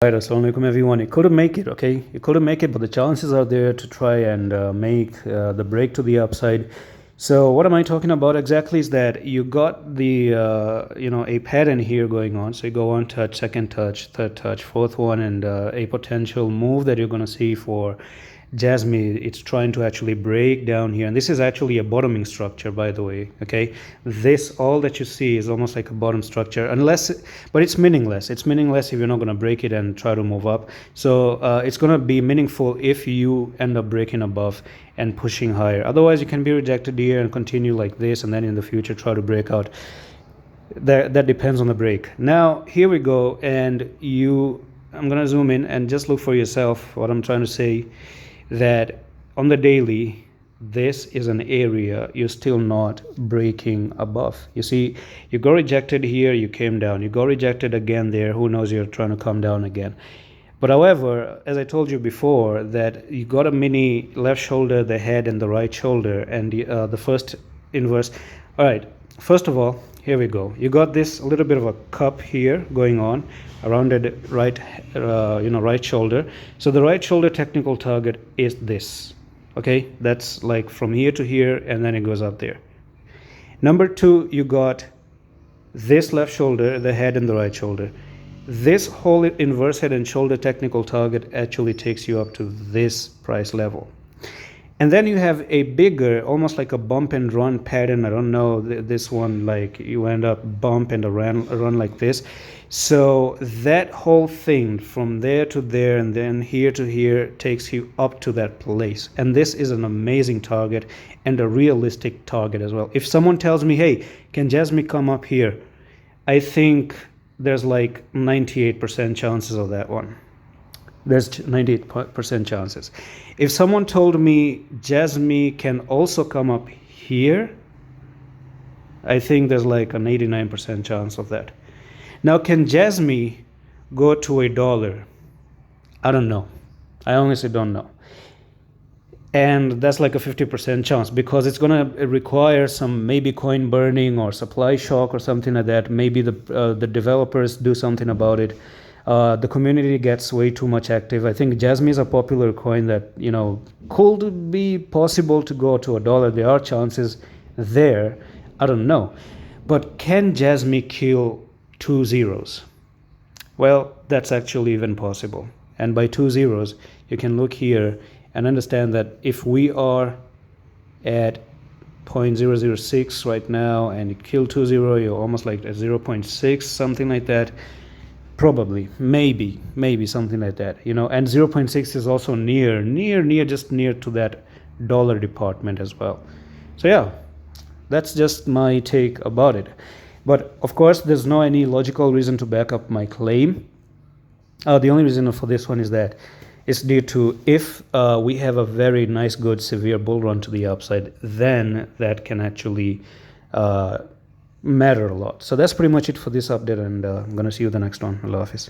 Right, assalamualaikum everyone. You couldn't make it, okay? You couldn't make it, but the chances are there to try and make the break to the upside. So what am I talking about exactly is that you got the a pattern here going on. So you go one touch, second touch, third touch, fourth one, and a potential move that you're going to see for Jasmy. It's trying to actually break down here, and this is actually a bottoming structure, by the way. Okay, this all that you see is almost like a bottom structure, but it's meaningless. It's meaningless if you're not going to break it and try to move up. So it's going to be meaningful if you end up breaking above and pushing higher. Otherwise, you can be rejected here and continue like this, and then in the future try to break out. That depends on the break. Now here we go, and I'm going to zoom in and just look for yourself what I'm trying to say, that on the daily, this is an area you're still not breaking above. You see, you got rejected here, you came down, you got rejected again there, who knows, you're trying to come down again. But however, as I told you before, that you got a mini left shoulder, the head, and the right shoulder, and the first inverse. All right, first of all, here we go. You got this a little bit of a cup here going on around the right shoulder. So the right shoulder technical target is this. Okay, that's like from here to here, and then it goes up there. Number two, you got this left shoulder, the head, and the right shoulder. This whole inverse head and shoulder technical target actually takes you up to this price level. And then you have a bigger, almost like a bump and run pattern. I don't know, this one, like you end up bump and a run like this. So that whole thing from there to there and then here to here takes you up to that place. And this is an amazing target and a realistic target as well. If someone tells me, hey, can Jasmy come up here? I think there's like 98% chances of that one. There's 98% chances. If someone told me Jasmy can also come up here, I think there's like an 89% chance of that. Now, can Jasmy go to $1? I don't know. I honestly don't know. And that's like a 50% chance, because it's going to require some maybe coin burning or supply shock or something like that. Maybe the developers do something about it. The community gets way too much active. I think Jasmy is a popular coin that, could be possible to go to $1. There are chances there. I don't know. But can Jasmy kill 2 zeros? Well, that's actually even possible. And by 2 zeros, you can look here and understand that if we are at 0.006 right now and you kill 2 zero, you're almost like at 0.6, something like that. Probably, maybe something like that, and 0.6 is also near to that dollar department as well. So yeah, that's just my take about it. But of course, there's no any logical reason to back up my claim. The only reason for this one is that it's due to if we have a very nice, good, severe bull run to the upside, then that can actually matter a lot. So that's pretty much it for this update, and I'm gonna see you the next one. Allah Hafiz.